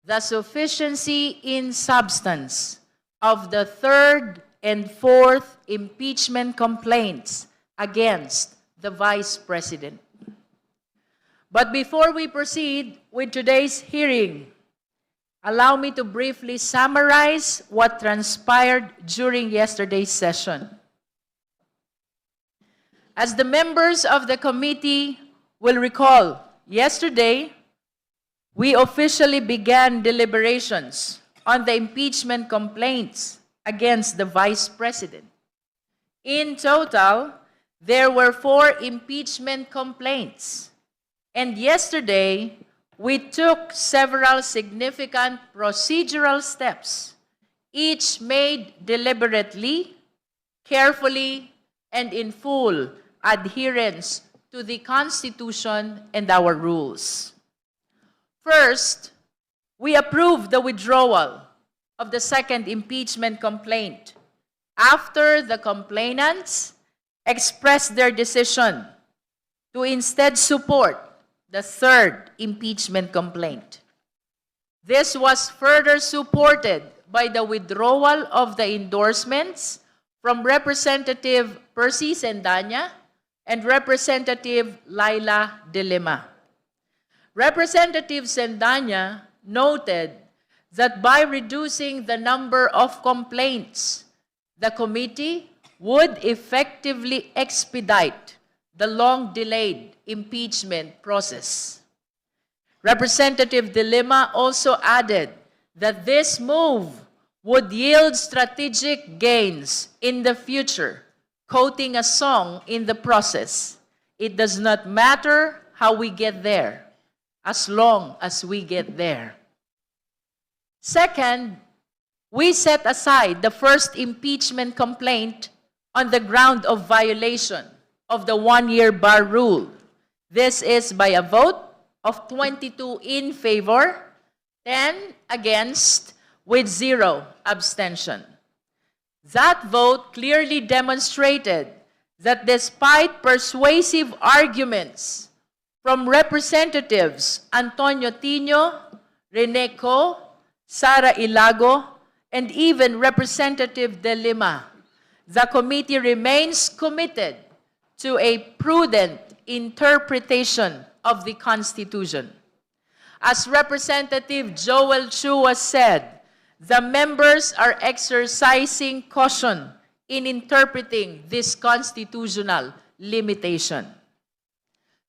the sufficiency in substance of the third and fourth impeachment complaints against the Vice President. But before we proceed with today's hearing, allow me to briefly summarize what transpired during yesterday's session. As the members of the committee will recall, yesterday, we officially began deliberations on the impeachment complaints against the Vice President. In total, there were 4 impeachment complaints. And yesterday, we took several significant procedural steps, each made deliberately, carefully, and in full adherence to the Constitution and our rules. First, we approved the withdrawal of the second impeachment complaint after the complainants expressed their decision to instead support the third impeachment complaint. This was further supported by the withdrawal of the endorsements from Representative Percy Sendanya and Representative Laila De Lima. Representative Sendanya noted that by reducing the number of complaints, the committee would effectively expedite the long-delayed impeachment process. Representative De Lima also added that this move would yield strategic gains in the future, quoting a song in the process, "It does not matter how we get there, as long as we get there." Second, we set aside the first impeachment complaint on the ground of violation of the one-year bar rule. This is by a vote of 22 in favor, 10 against, with 0 abstention. That vote clearly demonstrated that despite persuasive arguments from Representatives Antonio Tino, Rene Co, Sara Ilago, and even Representative De Lima, the committee remains committed to a prudent interpretation of the Constitution. As Representative Joel Chua said, the members are exercising caution in interpreting this constitutional limitation.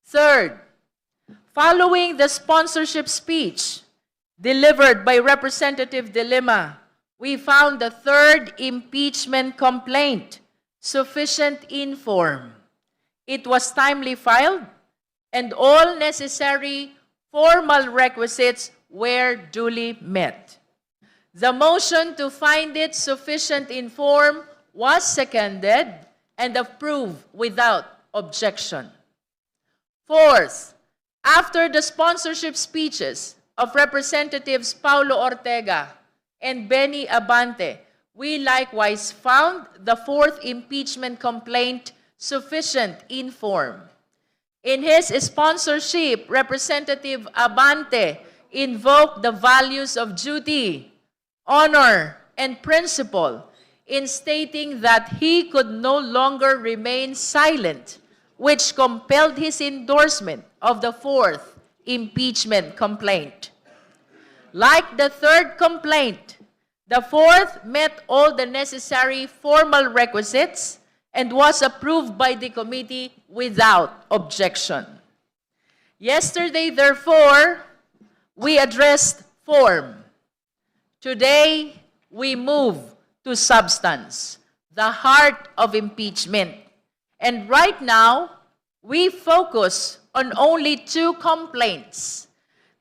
Third, following the sponsorship speech delivered by Representative De Lima, we found the third impeachment complaint sufficient in form. It was timely filed, and all necessary formal requisites were duly met. The motion to find it sufficient in form was seconded and approved without objection. Fourth, after the sponsorship speeches of Representatives Paulo Ortega and Benny Abante, we likewise found the fourth impeachment complaint sufficient in form. In his sponsorship, Representative Abante invoked the values of duty, honor, and principle in stating that he could no longer remain silent, which compelled his endorsement of the fourth impeachment complaint. Like the third complaint, the fourth met all the necessary formal requisites and was approved by the committee without objection. Yesterday, therefore, we addressed form. Today, we move to substance, the heart of impeachment. And right now, we focus on only 2 complaints,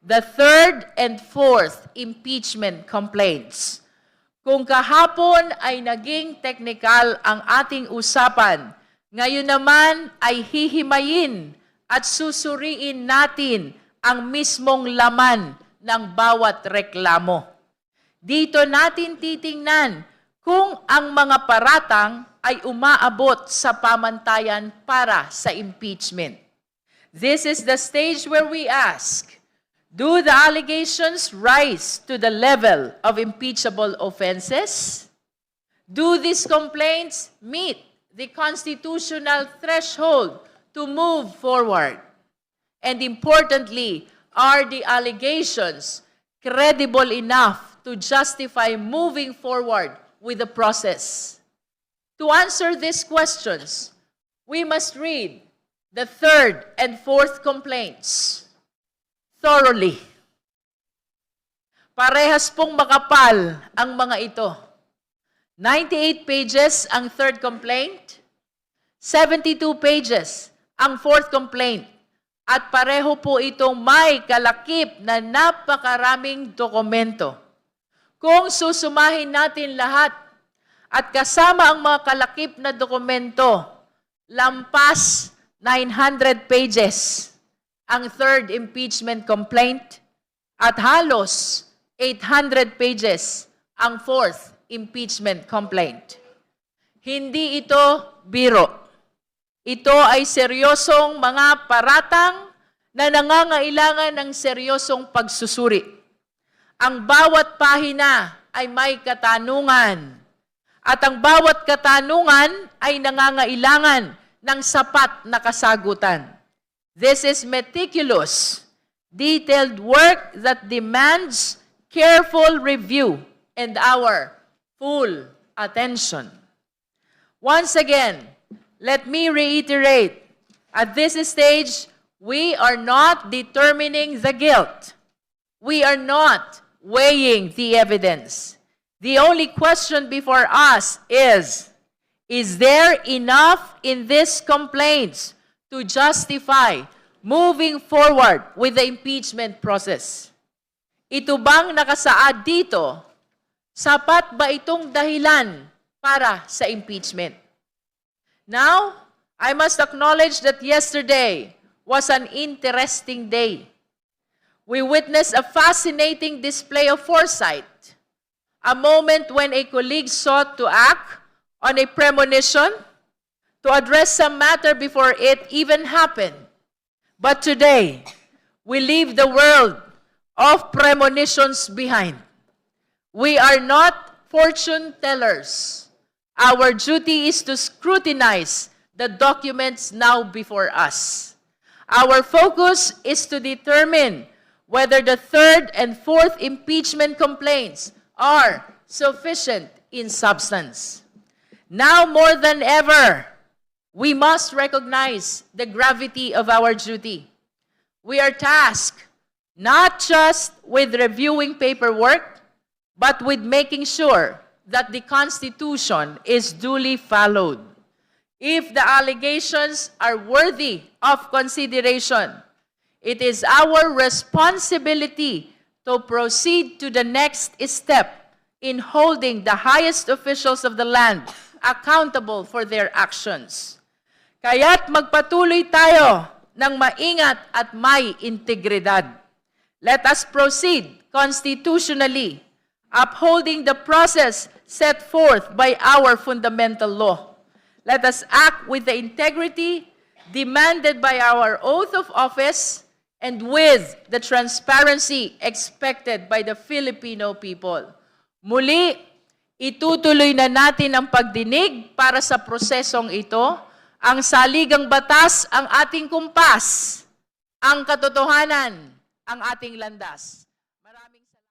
the third and fourth impeachment complaints. Kung kahapon ay naging technical ang ating usapan, ngayon naman ay hihimayin at susuriin natin ang mismong laman ng bawat reklamo. Dito natin titingnan kung ang mga paratang ay umaabot sa pamantayan para sa impeachment. This is the stage where we ask, Do the allegations rise to the level of impeachable offenses? Do these complaints meet the constitutional threshold to move forward? And importantly, are the allegations credible enough to justify moving forward with the process? To answer these questions, we must read the third and fourth complaints thoroughly. Parehas pong makapal ang mga ito. 98 pages ang third complaint, 72 pages ang fourth complaint, at pareho po itong may kalakip na napakaraming dokumento. Kung susumahin natin lahat at kasama ang mga kalakip na dokumento, lampas 900 pages ang third impeachment complaint at halos 800 pages ang fourth impeachment complaint. Hindi ito biro. Ito ay seryosong mga paratang na nangangailangan ng seryosong pagsusuri. Ang bawat pahina ay may katanungan. At ang bawat katanungan ay nangangailangan ng sapat na kasagutan. This is meticulous, detailed work that demands careful review and our full attention. Once again, let me reiterate, at this stage, we are not determining the guilt. We are not weighing the evidence. The only question before us is there enough in these complaints to justify moving forward with the impeachment process? Ito bang nakasaad dito? Sapat ba itong dahilan para sa impeachment? Now, I must acknowledge that yesterday was an interesting day. We witnessed a fascinating display of foresight, a moment when a colleague sought to act on a premonition to address some matter before it even happened. But today, we leave the world of premonitions behind. We are not fortune tellers. Our duty is to scrutinize the documents now before us. Our focus is to determine whether the third and fourth impeachment complaints are sufficient in substance. Now more than ever, we must recognize the gravity of our duty. We are tasked not just with reviewing paperwork, but with making sure that the Constitution is duly followed. If the allegations are worthy of consideration, it is our responsibility to proceed to the next step in holding the highest officials of the land accountable for their actions. Kaya't magpatuloy tayo ng maingat at may integridad. Let us proceed constitutionally, upholding the process set forth by our fundamental law. Let us act with the integrity demanded by our oath of office and with the transparency expected by the Filipino people. Muli, itutuloy na natin ang pagdinig para sa prosesong ito. Ang saligang batas ang ating kumpas, ang katotohanan ang ating landas.